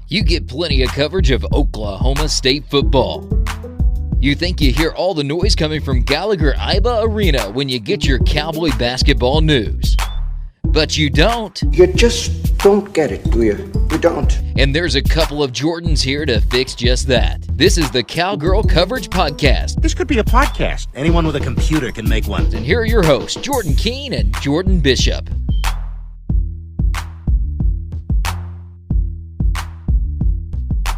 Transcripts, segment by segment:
you get plenty of coverage of Oklahoma State football. You think you hear all the noise coming from Gallagher-Iba Arena when you get your Cowboy basketball news. But you don't. You just don't get it, do you? You don't. And there's a couple of Jordans here to fix just that. This is the Cowgirl Coverage Podcast. This could be a podcast. Anyone with a computer can make one. And here are your hosts, Jordan Keene and Jordan Bishop.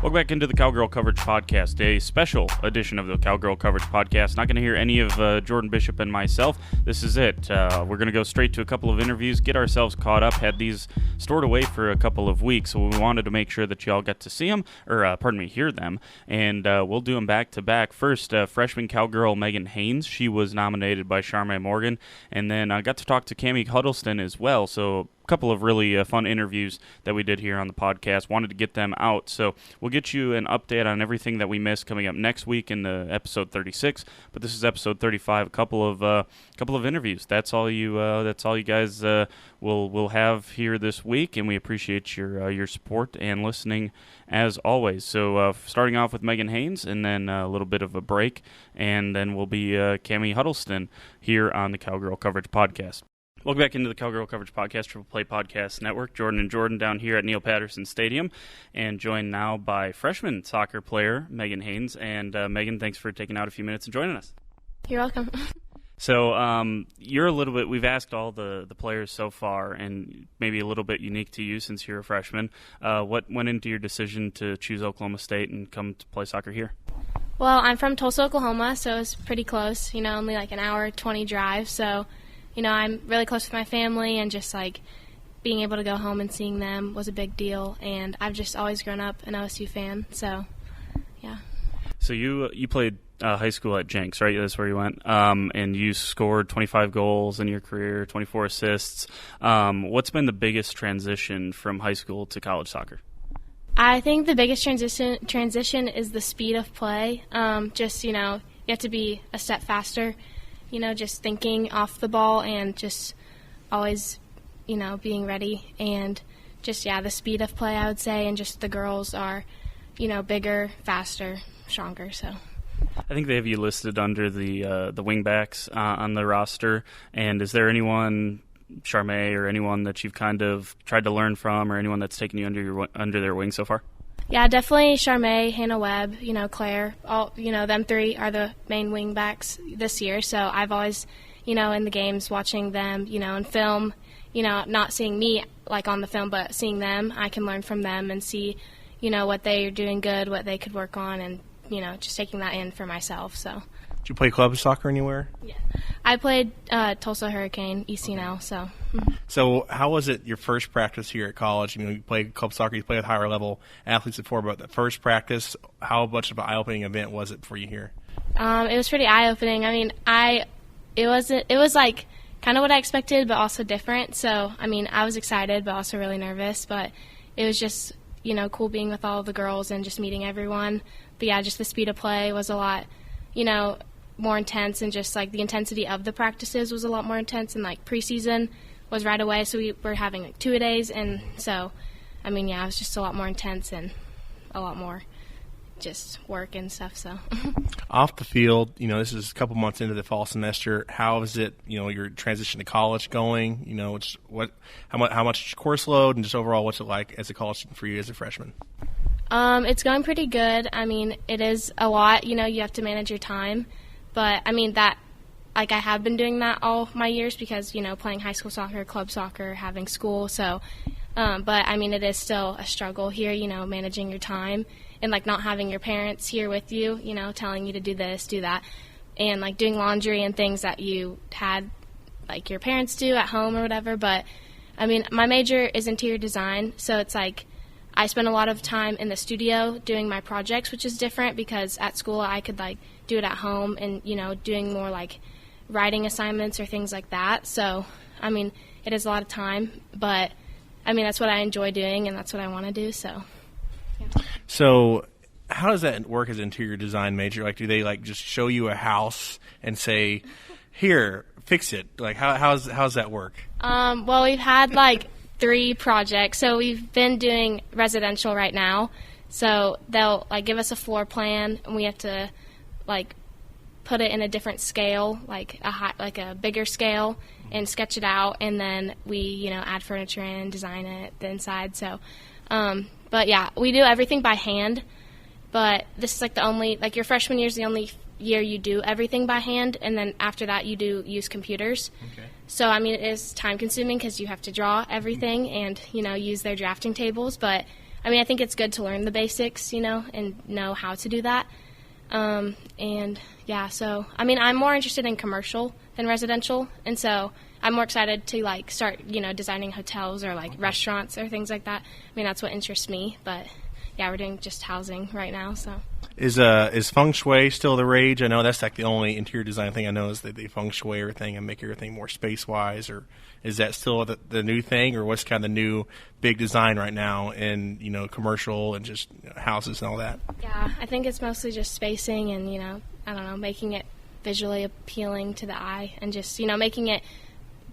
Welcome back into the Cowgirl Coverage Podcast, a special edition of the Cowgirl Coverage Podcast. Not going to hear any of Jordan Bishop and myself. This is it. We're going to go straight to a couple of interviews, get ourselves caught up, had these stored away for a couple of weeks, so we wanted to make sure that y'all got to see them, or hear them, and we'll do them back to back. First, freshman Cowgirl Megan Haines. She was nominated by Charmaine Morgan, and then I got to talk to Camy Huddleston as well, so couple of really fun interviews that we did here on the podcast. Wanted to get them out, so we'll get you an update on everything that we missed coming up next week in the episode 36. But this is episode 35. A couple of interviews. That's all you guys will have here this week, and we appreciate your support and listening as always. So starting off with Megan Haines, and then a little bit of a break, and then we'll be Camy Huddleston here on the Cowgirl Coverage Podcast. Welcome back into the Cowgirl Coverage Podcast, Triple Play Podcast Network. Jordan and Jordan down here at Neil Patterson Stadium, and joined now by freshman soccer player Megan Haines. And Megan, thanks for taking out a few minutes and joining us. You're welcome. So you're a little bit, we've asked all the players so far, and maybe a little bit unique to you since you're a freshman. What went into your decision to choose Oklahoma State and come to play soccer here? Well, I'm from Tulsa, Oklahoma, so it's pretty close, only like an hour, 20 drive, so I'm really close with my family, and just like being able to go home and seeing them was a big deal. And I've just always grown up an OSU fan, so yeah. So you played high school at Jenks, right? That's where you went, and you scored 25 goals in your career, 24 assists. What's been the biggest transition from high school to college soccer? I think the biggest transition is the speed of play. You have to be a step faster. Just thinking off the ball and just always, being ready, and just, the speed of play, I would say, and just the girls are, bigger, faster, stronger, so. I think they have you listed under the wingbacks on the roster, and is there anyone, Charmaine, or anyone that you've kind of tried to learn from, or anyone that's taken you under their wing so far? Yeah, definitely Charmaine, Hannah Webb, Claire, all, them three are the main wing backs this year. So I've always, in the games, watching them, in film, not seeing me like on the film, but seeing them, I can learn from them and see, what they are doing good, what they could work on, and, just taking that in for myself. So. Did you play club soccer anywhere? Yeah. I played Tulsa Hurricane, ECNL, so. So how was it your first practice here at college? You played club soccer, you played with higher level athletes before, but the first practice, how much of an eye-opening event was it for you here? It was pretty eye-opening. I mean, it was like kind of what I expected, but also different. So, I was excited, but also really nervous. But it was just, cool being with all the girls and just meeting everyone. But yeah, just the speed of play was a lot, more intense, and just like the intensity of the practices was a lot more intense, and like preseason was right away, so we were having like 2-a-days, and so it was just a lot more intense and a lot more just work and stuff. So off the field, this is a couple months into the fall semester. How is it, your transition to college going? How much course load, and just overall what's it like as a college student for you as a freshman? It's going pretty good. It is a lot. You have to manage your time. But, I have been doing that all my years because, playing high school soccer, club soccer, having school. So, it is still a struggle here, managing your time and, not having your parents here with you, telling you to do this, do that, and, doing laundry and things that you had, your parents do at home or whatever. But, my major is interior design, so it's, I spend a lot of time in the studio doing my projects, which is different because at school I could, do it at home and, doing more, writing assignments or things like that. So, it is a lot of time, but, that's what I enjoy doing, and that's what I want to do, so. Yeah. So how does that work as an interior design major? Do they, just show you a house and say, here, fix it? How's that work? Well, we've had, 3 projects. So we've been doing residential right now. So they'll like give us a floor plan, and we have to like put it in a different scale, like a bigger scale, and sketch it out, and then we add furniture in and design it the inside. So but yeah, we do everything by hand, but this is like the only, like your freshman year is the only year you do everything by hand, and then after that you do use computers. Okay. So I mean, it is time consuming because you have to draw everything and use their drafting tables, but I mean, I think it's good to learn the basics, and know how to do that. And yeah, so I mean, I'm more interested in commercial than residential, and so I'm more excited to like start designing hotels or like restaurants or things like that. I mean, that's what interests me, but yeah, we're doing just housing right now. So is feng shui still the rage? I know that's like the only interior design thing I know is that they feng shui everything and make everything more space wise, or is that still the new thing, or what's kind of the new big design right now in commercial and just houses and all that? Yeah, I think it's mostly just spacing and I don't know, making it visually appealing to the eye, and just making it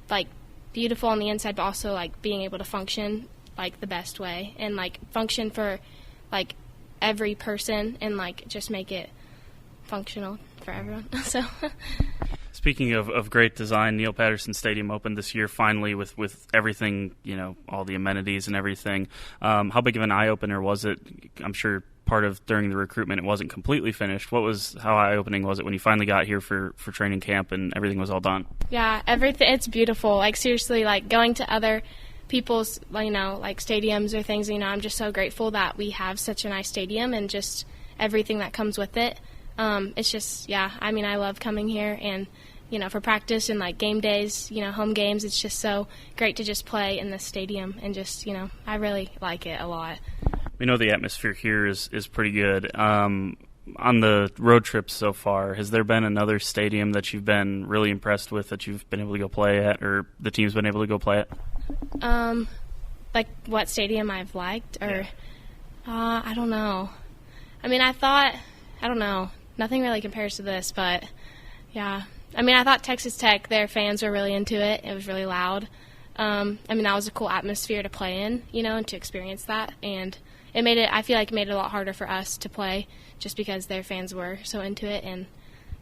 like beautiful on the inside, but also like being able to function like the best way, and like function for like every person, and like just make it functional for everyone. So Speaking of great design, Neil Patterson Stadium opened this year finally with everything, all the amenities and everything. How big of an eye-opener was it? I'm sure part of during the recruitment it wasn't completely finished. How eye-opening was it when you finally got here for training camp and everything was all done? Yeah, everything, it's beautiful. Like seriously, like going to other people's like stadiums or things, I'm just so grateful that we have such a nice stadium and just everything that comes with it. It's just, yeah, I mean, I love coming here, and for practice and like game days, home games, it's just so great to just play in this stadium, and just I really like it a lot. We know the atmosphere here is pretty good. On the road trips so far, has there been another stadium that you've been really impressed with that you've been able to go play at, or the team's been able to go play at? Like what stadium I've liked, or I don't know. I mean, I don't know. Nothing really compares to this, but yeah. I mean, I thought Texas Tech, their fans were really into it. It was really loud. I mean, that was a cool atmosphere to play in, and to experience that. And I feel like it made it a lot harder for us to play just because their fans were so into it. And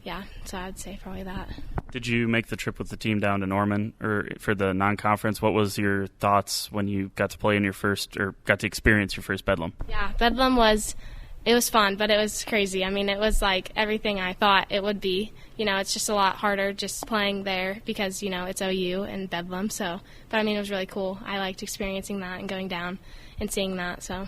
yeah, so I'd say probably that. Did you make the trip with the team down to Norman or for the non-conference? What was your thoughts when you got to play in got to experience your first Bedlam? Yeah, Bedlam was fun, but it was crazy. I mean, it was like everything I thought it would be. It's just a lot harder just playing there because, it's OU and Bedlam. So, but I mean, it was really cool. I liked experiencing that and going down and seeing that. So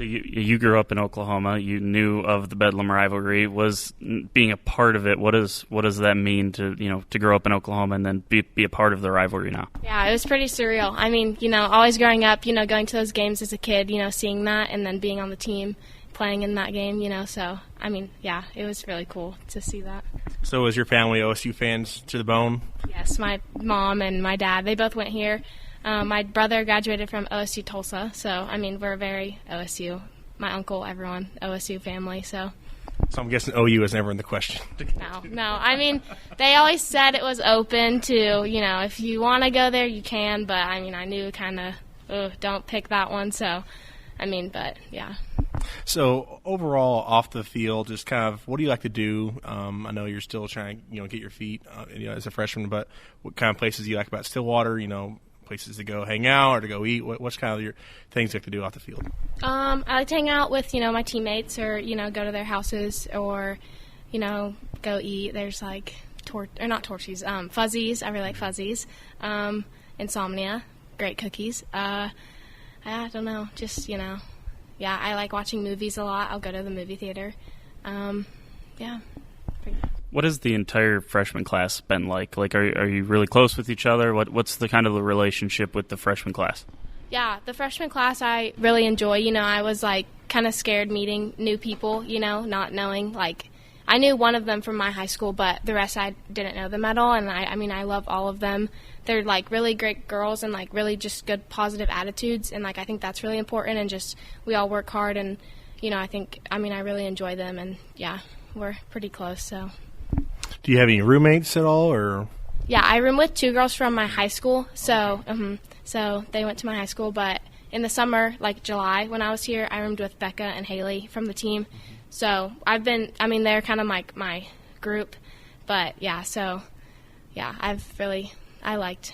you grew up in Oklahoma. You knew of the Bedlam rivalry. Was being a part of it, what does that mean to grow up in Oklahoma and then be a part of the rivalry now? Yeah, it was pretty surreal. I mean, always growing up, going to those games as a kid, seeing that, and then being on the team, playing in that game, so I mean, yeah, it was really cool to see that. So was your family OSU fans to the bone? Yes, my mom and my dad, they both went here. My brother graduated from OSU Tulsa, so I mean, we're very OSU. My uncle, everyone, OSU family, so I'm guessing OU is never in the question. No. I mean, they always said it was open to, if you want to go there, you can, but I mean, I knew kind of, don't pick that one, so I mean, but yeah. So overall, off the field, just kind of, what do you like to do? I know you're still trying to, get your feet, as a freshman, but what kind of places do you like about Stillwater? Places to go hang out or to go eat. What's kind of your things you like to do off the field? I like to hang out with, my teammates, or go to their houses, or go eat. There's like Fuzzies. I really like Fuzzies. Insomnia, great cookies. I don't know, just yeah, I like watching movies a lot. I'll go to the movie theater. Yeah. What has the entire freshman class been like? Like, are you really close with each other? What's the kind of the relationship with the freshman class? Yeah, the freshman class I really enjoy. I was like kind of scared meeting new people, not knowing, like, I knew one of them from my high school, but the rest I didn't know them at all. And I mean, I love all of them. They're like really great girls and like really just good positive attitudes. And like, I think that's really important, and just we all work hard, and, I really enjoy them, and yeah, we're pretty close, so. Do you have any roommates at all, or? Yeah, I room with 2 girls from my high school, so So they went to my high school, but in the summer, like July, when I was here, I roomed with Becca and Haley from the team. So they're kind of my group, but I liked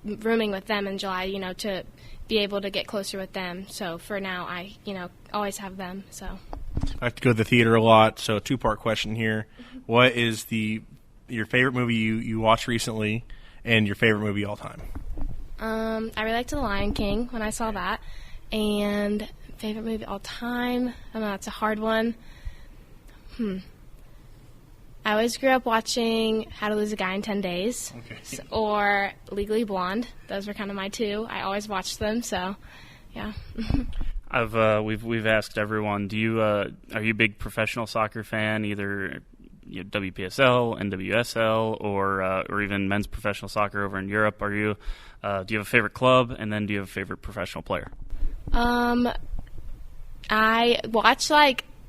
rooming with them in July, to be able to get closer with them. So for now, I, always have them. So I have to go to the theater a lot, so a two-part question here. What is your favorite movie you watched recently and your favorite movie all time? I really liked The Lion King when I saw that. And favorite movie all time? I don't know, that's a hard one. I always grew up watching How to Lose a Guy in 10 Days or Legally Blonde. Those were kind of my two. I always watched them, so yeah. We've asked everyone, are you a big professional soccer fan, either WPSL, NWSL, or even men's professional soccer over in Europe? Do you have a favorite club, and then do you have a favorite professional player? I watch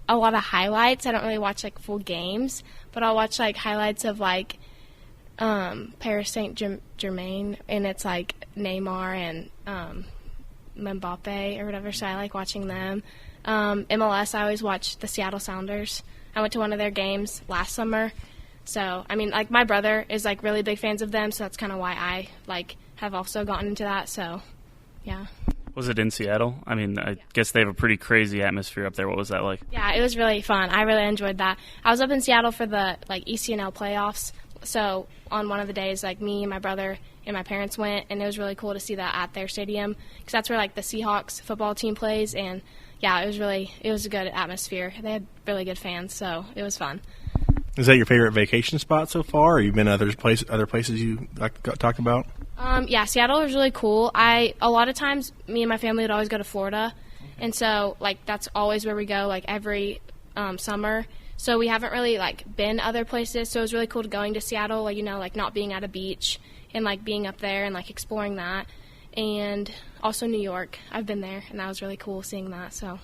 a lot of highlights. I don't really watch full games, but I'll watch highlights of Paris Saint-Germain, and it's Neymar and Mbappe or whatever, so I like watching them. MLS, I always watch the Seattle Sounders. I went to one of their games last summer, so my brother is really big fans of them, so that's kind of why I have also gotten into that. So yeah. Was it in Seattle? I guess they have a pretty crazy atmosphere up there. What was that like? Yeah, it was really fun. I really enjoyed that. I was up in Seattle for the ECNL playoffs. So on one of the days, me and my brother and my parents went, and it was really cool to see that at their stadium because that's where the Seahawks football team plays. And yeah, it was a good atmosphere. They had really good fans, so it was fun. Is that your favorite vacation spot so far, or you've been other places you like to talk about? Yeah, Seattle was really cool. A lot of times, me and my family would always go to Florida, and so that's always where we go every summer. So we haven't really been other places. So it was really cool going to Seattle, not being at a beach and being up there and exploring that, and also New York. I've been there, and that was really cool seeing that. So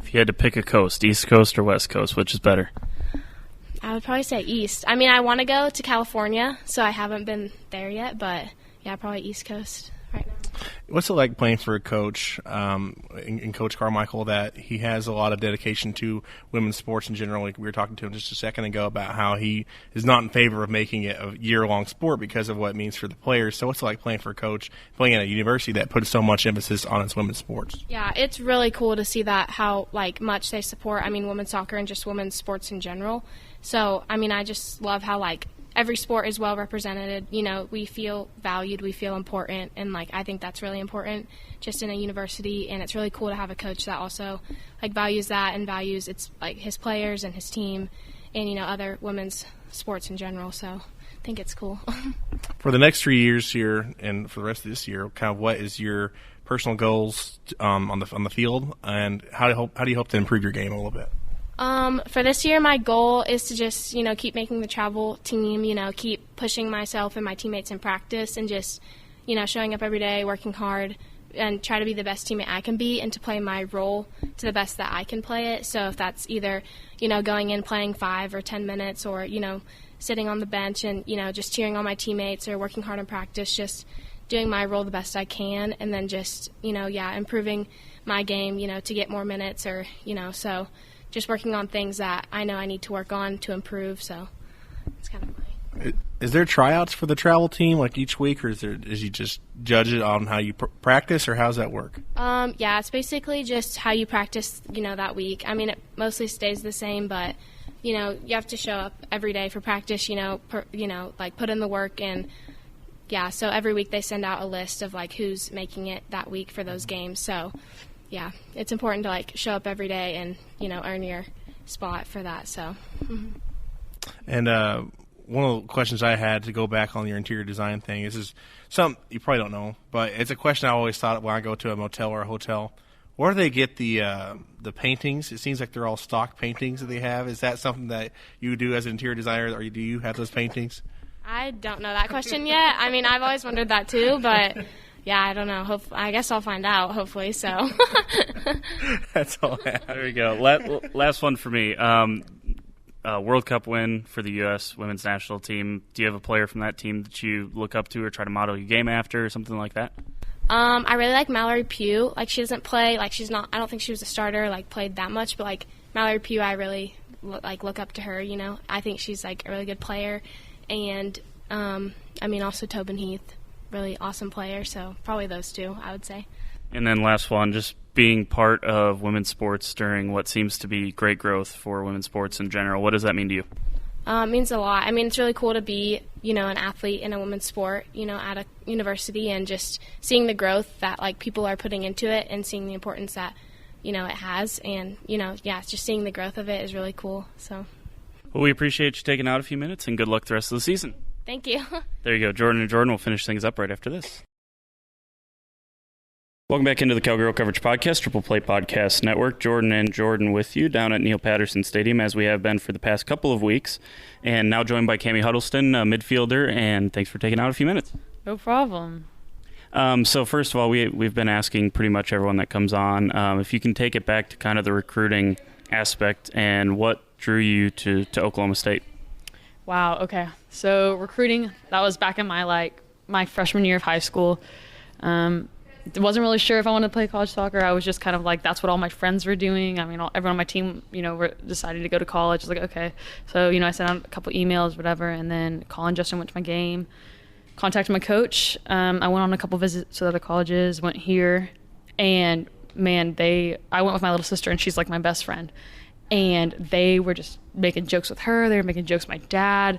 if you had to pick a coast, East Coast or West Coast, which is better? I would probably say East. I want to go to California, so I haven't been there yet, but yeah, probably East Coast right now. What's it like playing for a coach, in Coach Carmichael, that he has a lot of dedication to women's sports in general? We were talking to him just a second ago about how he is not in favor of making it a year-long sport because of what it means for the players. So what's it like playing for a coach, playing at a university that puts so much emphasis on its women's sports? Yeah, it's really cool to see that, how much they support, women's soccer and just women's sports in general. So, I just love how, every sport is well represented. We feel valued, we feel important, and, I think that's really important just in a university. And it's really cool to have a coach that also, values that and values his players and his team and, other women's sports in general. So I think it's cool. For the next 3 years here and for the rest of this year, kind of what is your personal goals on the field, and how do you hope to improve your game a little bit? For this year, my goal is to just, keep making the travel team, keep pushing myself and my teammates in practice and just, showing up every day, working hard, and try to be the best teammate I can be and to play my role to the best that I can play it. So if that's either, going in playing 5 or 10 minutes or, sitting on the bench and, just cheering on my teammates or working hard in practice, just doing my role the best I can, and then just, improving my game, to get more minutes or, so just working on things that I know I need to work on to improve. So it's kind of my... Is there tryouts for the travel team each week, or is you just judge it on how you practice, or how does that work? Yeah, it's basically just how you practice, that week. It mostly stays the same, but you have to show up every day for practice. Put in the work, and yeah. So every week they send out a list of who's making it that week for those games. So yeah, it's important to show up every day and earn your spot for that. So. And one of the questions I had to go back on your interior design thing is something you probably don't know, but it's a question I always thought when I go to a motel or a hotel. Where do they get the paintings? It seems like they're all stock paintings that they have. Is that something that you do as an interior designer, or do you have those paintings? I don't know that question yet. I've always wondered that too, but yeah, I don't know. I guess I'll find out, hopefully. So that's all I have. There we go. Last one for me. World Cup win for the U.S. women's national team. Do you have a player from that team that you look up to or try to model your game after or something like that? I really like Mallory Pugh. Like, she doesn't play, like, I don't think she was a starter, like, played that much, but, like, Mallory Pugh, I really, look up to her, you know. I think she's, like, a really good player. And, also Tobin Heath, really awesome player, so probably those two, I would say. And then last one, just being part of women's sports during what seems to be great growth for women's sports in general, what does that mean to you? It means a lot. I mean, it's really cool to be, you know, an athlete in a women's sport, you know, at a university, and just seeing the growth that, like, people are putting into it and seeing the importance that, you know, it has. And, you know, just seeing the growth of it is really cool. So, well, we appreciate you taking out a few minutes, and good luck the rest of the season. Thank you. There you go. Jordan and Jordan will finish things up right after this. Welcome back into the Cowgirl Coverage Podcast, Triple Play Podcast Network. Jordan and Jordan with you down at Neil Patterson Stadium, as we have been for the past couple of weeks. And now joined by Camy Huddleston, a midfielder, and thanks for taking out a few minutes. No problem. So first of all, we've been asking pretty much everyone that comes on if you can take it back to kind of the recruiting aspect and what drew you to Oklahoma State. Wow, okay. So recruiting, that was back in my freshman year of high school. Wasn't really sure if I wanted to play college soccer. I was just kind of like, that's what all my friends were doing. I mean, everyone on my team, you know, were deciding to go to college. I was like, okay. So, you know, I sent out a couple emails, whatever, and then Colin Justin went to my game, contacted my coach. I went on a couple visits to other colleges, went here, and man, I went with my little sister, and she's like my best friend. And they were just making jokes with her. They were making jokes with my dad.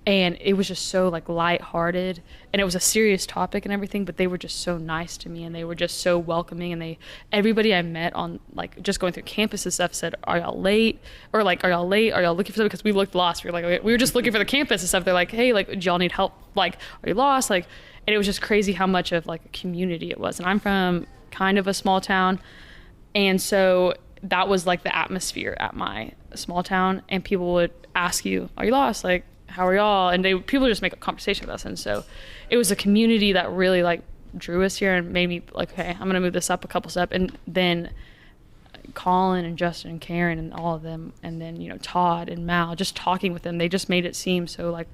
And it was just so, like, lighthearted, and it was a serious topic and everything, but they were just so nice to me, and they were just so welcoming, and everybody I met on, like, just going through campus and stuff said, are y'all late? Or, like, are y'all late? Are y'all looking for something? Because we looked lost. We were just looking for the campus and stuff. They're like, hey, like, do y'all need help? Like, are you lost? Like, and it was just crazy how much of, like, a community it was. And I'm from kind of a small town, and so that was, like, the atmosphere at my small town, and people would ask you, are you lost? Like, how are y'all? And people just make a conversation with us. And so it was a community that really, like, drew us here and made me like, okay, I'm going to move this up a couple steps. And then Colin and Justin and Karen and all of them, and then, you know, Todd and Mal, just talking with them, they just made it seem so, like,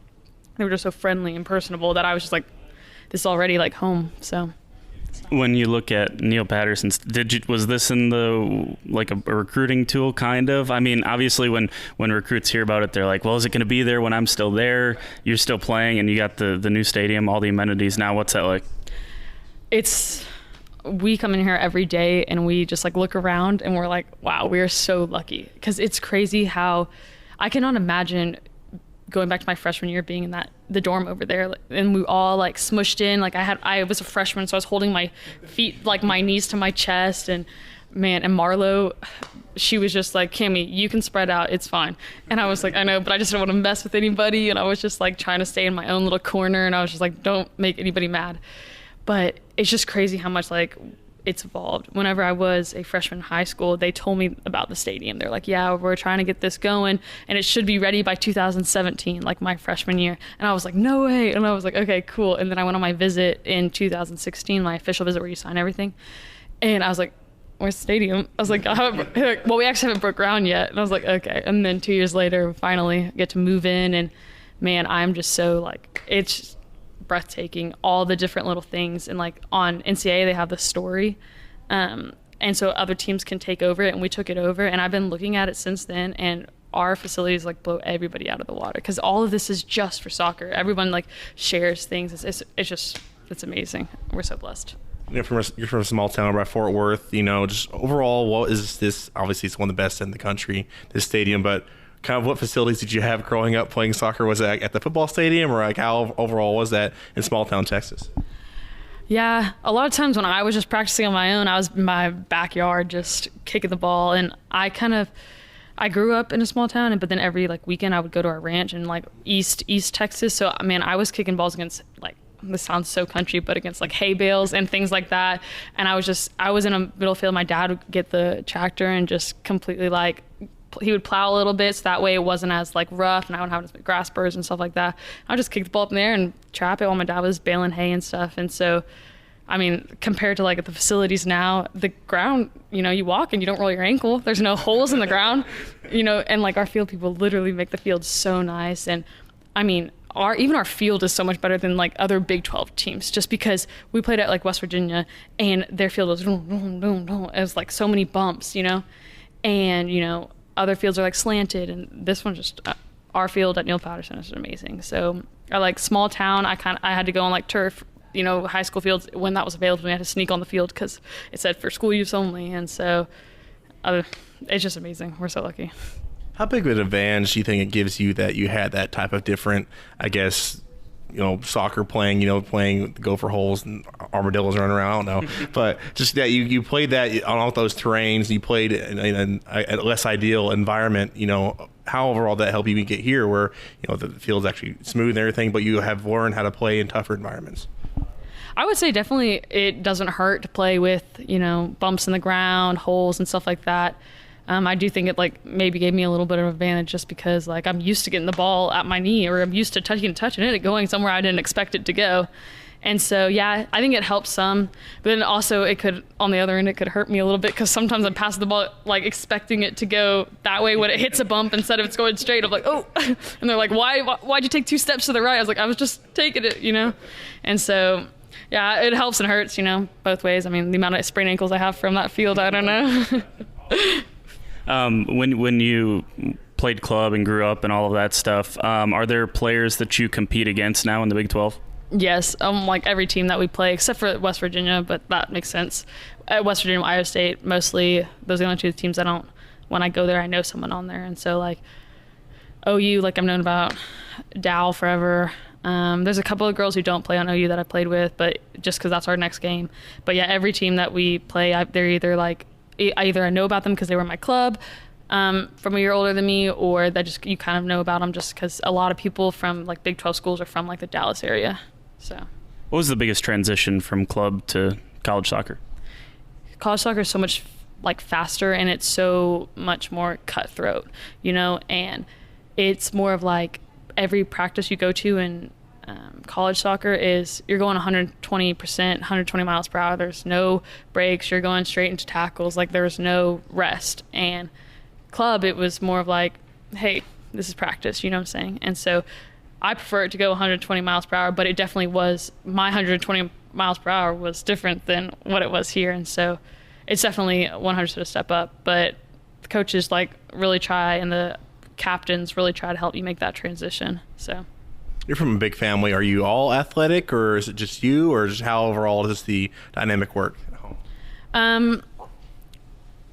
they were just so friendly and personable that I was just like, this is already like home. So when you look at Neil Patterson's, was this in the, like, a recruiting tool kind of? I mean, obviously when recruits hear about it, they're like, well, is it going to be there when I'm still there? You're still playing, and you got the new stadium, all the amenities now. What's that like? We come in here every day, and we just, like, look around, and we're like, wow, we are so lucky. Because it's crazy how I cannot imagine going back to my freshman year, being in the dorm over there, and we all, like, smushed in. Like, I was a freshman, so I was holding my feet, like, my knees to my chest, and man, and Marlo, she was just like, Camy, you can spread out, it's fine. And I was like, I know, but I just don't want to mess with anybody, and I was just, like, trying to stay in my own little corner, and I was just like, don't make anybody mad. But it's just crazy how much, like, it's evolved. Whenever I was a freshman in high school, they told me about the stadium. They're like, yeah, we're trying to get this going, and it should be ready by 2017, like my freshman year. And I was like, no way. And I was like, okay, cool. And then I went on my visit in 2016, my official visit where you sign everything. And I was like, where's the stadium? I was like, well, we actually haven't broke ground yet. And I was like, okay. And then 2 years later, we finally get to move in, and man, I'm just so, like, it's breathtaking, all the different little things. And, like, on NCAA they have the story, and so other teams can take over it, and we took it over, and I've been looking at it since then, and our facilities, like, blow everybody out of the water, because all of this is just for soccer. Everyone, like, shares things. It's amazing. We're so blessed. You're from a small town by Fort Worth, you know, just overall, what is this? Obviously it's one of the best in the country, this stadium, but kind of what facilities did you have growing up playing soccer? Was it at the football stadium, or, like, how overall was that in small town Texas? Yeah, a lot of times when I was just practicing on my own, I was in my backyard just kicking the ball, and I grew up in a small town, but then every, like, weekend I would go to our ranch in, like, East Texas. So, man, I was kicking balls against, like, this sounds so country, but against, like, hay bales and things like that. And I was in a middle field. My dad would get the tractor and just completely, like, he would plow a little bit, so that way it wasn't as, like, rough, and I wouldn't have as many grass burrs and stuff like that. I would just kick the ball up in there and trap it while my dad was baling hay and stuff. And so, I mean, compared to, like, the facilities now, the ground, you know, you walk and you don't roll your ankle. There's no holes in the ground, you know, and, like, our field people literally make the field so nice. And I mean, even our field is so much better than like other Big 12 teams, just because we played at like West Virginia and their field was it was like so many bumps, and other fields are like slanted, and this one just our field at Neil Patterson is amazing. So I like small town. I had to go on like turf, high school fields when that was available. We had to sneak on the field because it said for school use only, and so it's just amazing. We're so lucky. How big of an advantage do you think it gives you that you had that type of different, I guess, soccer playing, playing gopher holes and armadillos running around? I don't know. But just that you played that on all those terrains, you played in a less ideal environment, how overall that helped you get here where, the field's actually smooth and everything, but you have learned how to play in tougher environments? I would say definitely it doesn't hurt to play with, bumps in the ground, holes and stuff like that. I do think it like maybe gave me a little bit of advantage just because like I'm used to getting the ball at my knee, or I'm used to touching it going somewhere I didn't expect it to go. And so, yeah, I think it helps some, but then also it could, on the other end, it could hurt me a little bit because sometimes I'm passing the ball like expecting it to go that way when it hits a bump instead of it's going straight. I'm like, oh, and they're like, why'd you take 2 steps to the right? I was like, I was just taking it, And so, yeah, it helps and hurts, both ways. I mean, the amount of sprained ankles I have from that field, I don't know. When you played club and grew up and all of that stuff, are there players that you compete against now in the Big 12? Yes, like every team that we play, except for West Virginia, but that makes sense. At West Virginia, Iowa State, mostly those are the only 2 teams when I go there, I know someone on there. And so like OU, like I've known about Dow forever. There's a couple of girls who don't play on OU that I played with, but just because that's our next game. But yeah, every team that we play, they're either like, I know about them because they were in my club from a year older than me, or that just you kind of know about them just because a lot of people from like Big 12 schools are from like the Dallas area. So, what was the biggest transition from club to college soccer? College soccer is so much like faster, and it's so much more cutthroat, and it's more of like every practice you go to in college soccer is you're going 120%, 120 miles per hour. There's no breaks. You're going straight into tackles. Like there's no rest. And club, it was more of like, hey, this is practice. You know what I'm saying? And so I prefer it to go 120 miles per hour, but it definitely was my 120 miles per hour was different than what it was here. And so it's definitely 100% a step up. But the coaches like really try, and the captains really try to help you make that transition. So. You're from a big family. Are you all athletic, or is it just you, or just how overall does the dynamic work at home?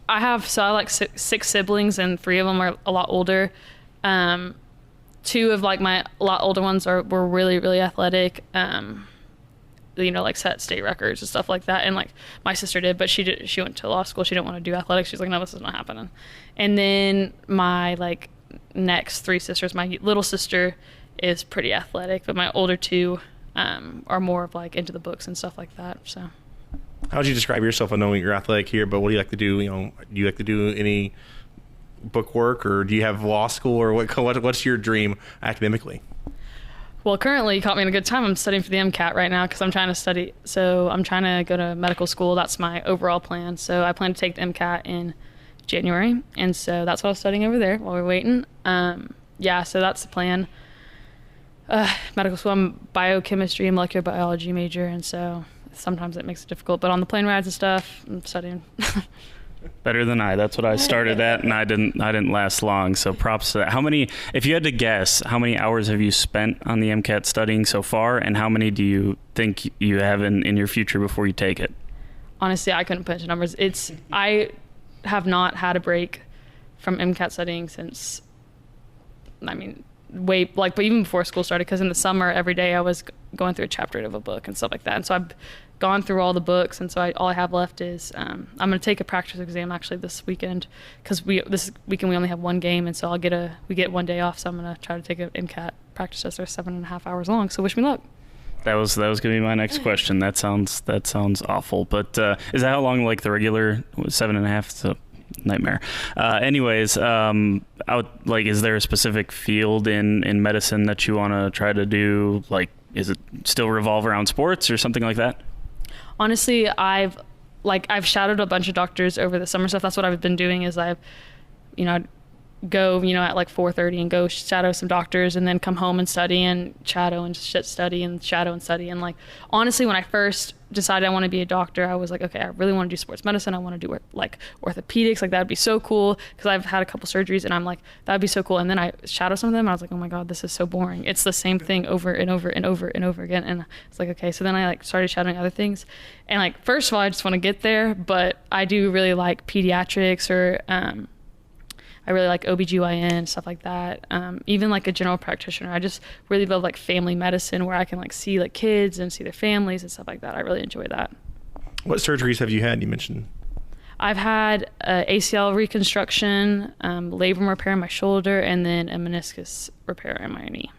I have like 6 siblings, and 3 of them are a lot older. 2 of like my a lot older ones were really, really athletic. Like set state records and stuff like that. And like my sister did, but she went to law school. She didn't want to do athletics. She's like, no, this is not happening. And then my like next 3 sisters, my little sister is pretty athletic, but my older 2 are more of like into the books and stuff like that. So how would you describe yourself? I know you're athletic here, but what do you like to do? Do you like to do any book work, or do you have law school, or what's your dream academically? Well, currently you caught me in a good time. I'm studying for the MCAT right now because I'm trying to study. So I'm trying to go to medical school. That's my overall plan. So I plan to take the MCAT in January, and so that's what I was studying over there while we're waiting. So that's the plan. Medical school, I'm biochemistry and molecular biology major, and so sometimes it makes it difficult. But on the plane rides and stuff, I'm studying. Better than I. That's what I started at, and I didn't last long. So props to that. If you had to guess, how many hours have you spent on the MCAT studying so far, and how many do you think you have in your future before you take it? Honestly, I couldn't put into numbers. I have not had a break from MCAT studying since, but even before school started, because in the summer every day I was going through a chapter of a book and stuff like that. And so I've gone through all the books, and so all I have left is I'm going to take a practice exam actually this weekend, because this weekend we only have 1 game, and so we get 1 day off. So I'm going to try to take an MCAT practice test. They're 7.5 hours long. So wish me luck. That was going to be my next question. That sounds awful, but is that how long like the regular 7.5? So nightmare. Anyways, is there a specific field in medicine that you want to try to do? Like, is it still revolve around sports or something like that? Honestly, I've shadowed a bunch of doctors over the summer stuff. That's what I've been doing. Is go, at like 4:30 and go shadow some doctors and then come home and study and shadow and study and shadow and study. And like, honestly, when I first decided I want to be a doctor, I was like, okay, I really want to do sports medicine. I want to do like orthopedics. Like that'd be so cool, because I've had a couple surgeries and I'm like, that'd be so cool. And then I shadowed some of them and I was like, oh my God, this is so boring. It's the same thing over and over and over and over again. And it's like, okay. So then I like started shadowing other things. And like, first of all, I just want to get there, but I do really like pediatrics, or I really like OBGYN, stuff like that. Even like a general practitioner. I just really love like family medicine, where I can like see like kids and see their families and stuff like that. I really enjoy that. What surgeries have you had? You mentioned. I've had ACL reconstruction, labrum repair in my shoulder, and then a meniscus repair in my knee.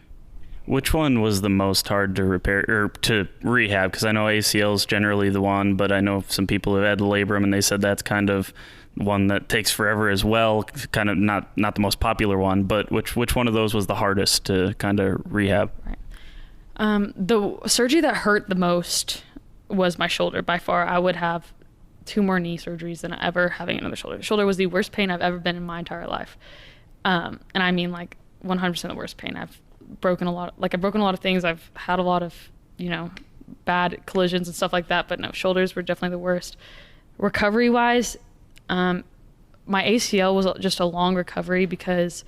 Which one was the most hard to repair or to rehab? Because I know ACL is generally the one, but I know some people have had labrum and they said that's kind of one that takes forever as well. Kind of not the most popular one, but which one of those was the hardest to kind of rehab? Right. The surgery that hurt the most was my shoulder. By far, I would have 2 more knee surgeries than ever having another shoulder. The shoulder was the worst pain I've ever been in my entire life. And I mean like 100% the worst pain. I've broken a lot of things. I've had a lot of, bad collisions and stuff like that, but no, shoulders were definitely the worst. Recovery wise, my ACL was just a long recovery, because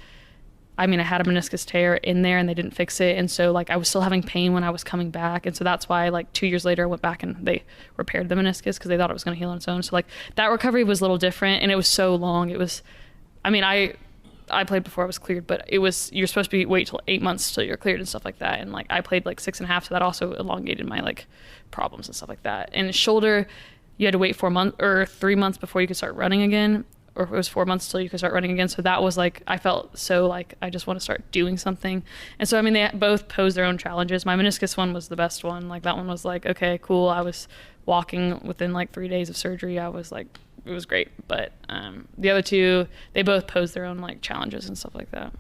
I had a meniscus tear in there and they didn't fix it. And so like I was still having pain when I was coming back. And so that's why like 2 years later I went back and they repaired the meniscus, because they thought it was going to heal on its own. So like that recovery was a little different, and it was so long. It was, I played before I was cleared, but you're supposed to wait till 8 months till you're cleared and stuff like that. And like I played like 6.5, so that also elongated my like problems and stuff like that. And shoulder, you had to wait 4 months or 3 months before you could start running again, or it was 4 months till you could start running again. So that was like, I felt so like I just want to start doing something. And so they both pose their own challenges. My meniscus one was the best one. Like that one was like, okay, cool. I was walking within like 3 days of surgery. I was like, it was great. But the other two, they both pose their own like challenges and stuff like that.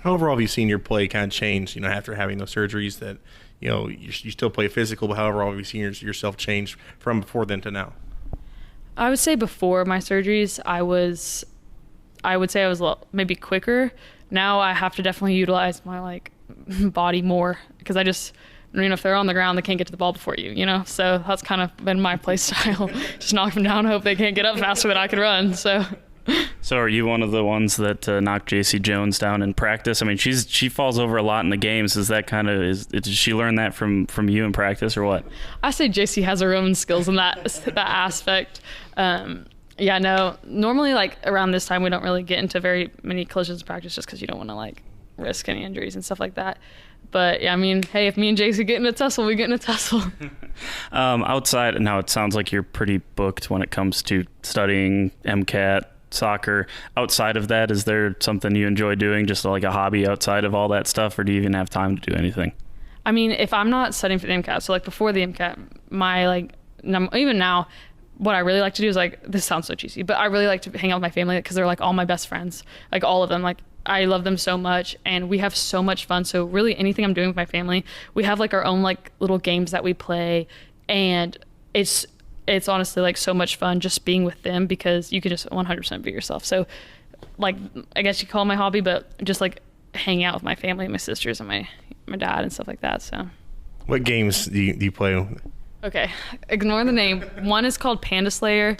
How overall have you seen your play kind of change, after having those surgeries? That you still play physical, but however have you seen yourself change from before then to now? I would say before my surgeries, I would say I was maybe quicker. Now I have to definitely utilize my like body more, because if they're on the ground, they can't get to the ball before you, So that's kind of been my play style. Just knock them down, hope they can't get up faster than I can run. So are you one of the ones that knocked JC Jones down in practice? She falls over a lot in the games. Is that did she learn that from you in practice, or what? I say JC has her own skills in that aspect. Normally like around this time we don't really get into very many collisions in practice, just because you don't want to like risk any injuries and stuff like that. But yeah, hey, if me and JC get in a tussle, we get in a tussle. Outside, now it sounds like you're pretty booked when it comes to studying MCAT, soccer. Outside of that, is there something you enjoy doing, just like a hobby outside of all that stuff, or do you even have time to do anything? If I'm not studying for the MCAT, so like before the MCAT, even now, what I really like to do is like, this sounds so cheesy, but I really like to hang out with my family, because they're like all my best friends, like all of them. Like I love them so much, and we have so much fun. So really anything I'm doing with my family, we have like our own like little games that we play, and it's honestly like so much fun just being with them, because you can just 100% be yourself. So like, I guess you call it my hobby, but just like hanging out with my family, my sisters and my dad and stuff like that. So what games do you play? Okay, ignore the name. One is called Panda Slayer.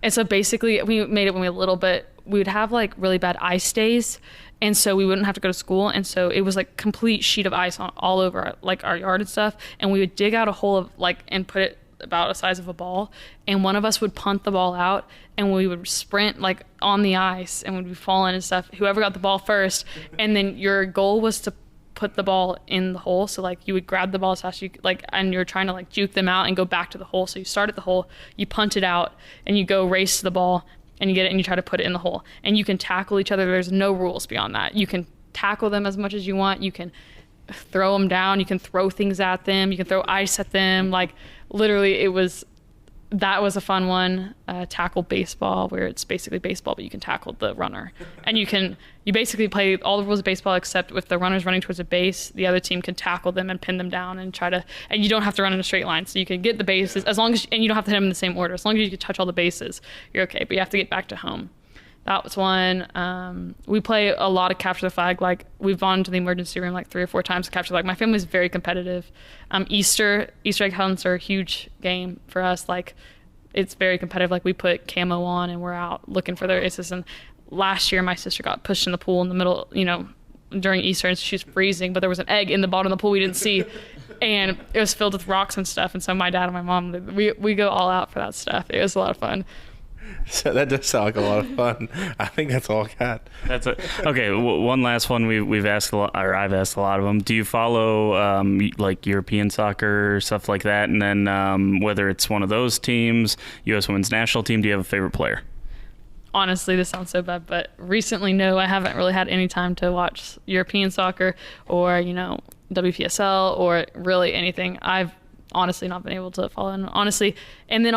And so basically we made it when we were little, but we would have like really bad ice days. And so we wouldn't have to go to school. And so it was like complete sheet of ice all over our yard and stuff. And we would dig out a hole of like, and put it about the size of a ball. And one of us would punt the ball out, and we would sprint like on the ice, and we'd be falling and stuff. Whoever got the ball first. And then your goal was to put the ball in the hole. So like you would grab the ball as fast as you like, and you're trying to like juke them out and go back to the hole. So you start at the hole, you punt it out, and you go race to the ball, and you get it and you try to put it in the hole. And you can tackle each other. There's no rules beyond that. You can tackle them as much as you want. You can throw them down. You can throw things at them. You can throw ice at them. Like literally that was a fun one. Tackle baseball, where it's basically baseball, but you can tackle the runner. And you basically play all the rules of baseball, except if the runner's running towards a base, the other team can tackle them and pin them down and and you don't have to run in a straight line. So you can get the bases and you don't have to hit them in the same order. As long as you can touch all the bases, you're okay, but you have to get back to home. That was one. We play a lot of capture the flag. Like, we've gone to the emergency room like 3 or 4 times to capture the flag. My family's very competitive. Easter egg hunts are a huge game for us. Like, it's very competitive. Like, we put camo on and we're out looking for their aces. And last year, my sister got pushed in the pool in the middle, during Easter, and she was freezing, but there was an egg in the bottom of the pool we didn't see. And it was filled with rocks and stuff. And so my dad and my mom, we go all out for that stuff. It was a lot of fun. So that does sound like a lot of fun. I think that's all I got. Okay. One last one we've asked a lot, or I've asked a lot of them. Do you follow like European soccer, stuff like that? And then whether it's one of those teams, U.S. Women's National Team, do you have a favorite player? Honestly, this sounds so bad, but recently, no, I haven't really had any time to watch European soccer or, WPSL or really anything. I've honestly not been able to follow in, honestly. And then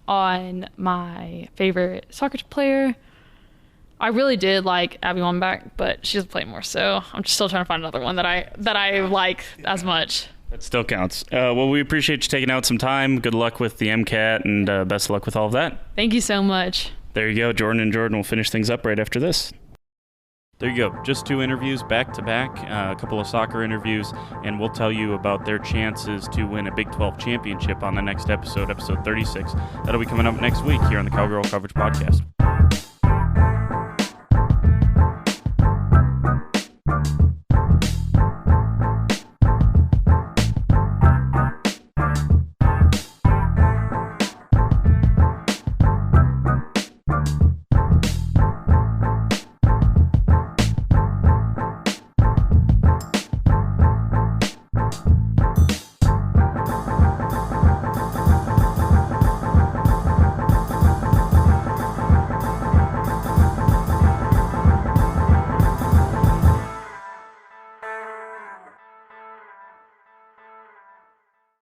on my favorite soccer player, I really did like Abby Wambach, but she doesn't play more, so I'm just still trying to find another one that I like as much. That still counts. Well, we appreciate you taking out some time. Good luck with the MCAT, and best of luck with all of that. Thank you so much. There you go. Jordan and Jordan will finish things up right after this. There you go. Just 2 interviews back to back, a couple of soccer interviews, and we'll tell you about their chances to win a Big 12 championship on the next episode, episode 36. That'll be coming up next week here on the Cowgirl Coverage Podcast.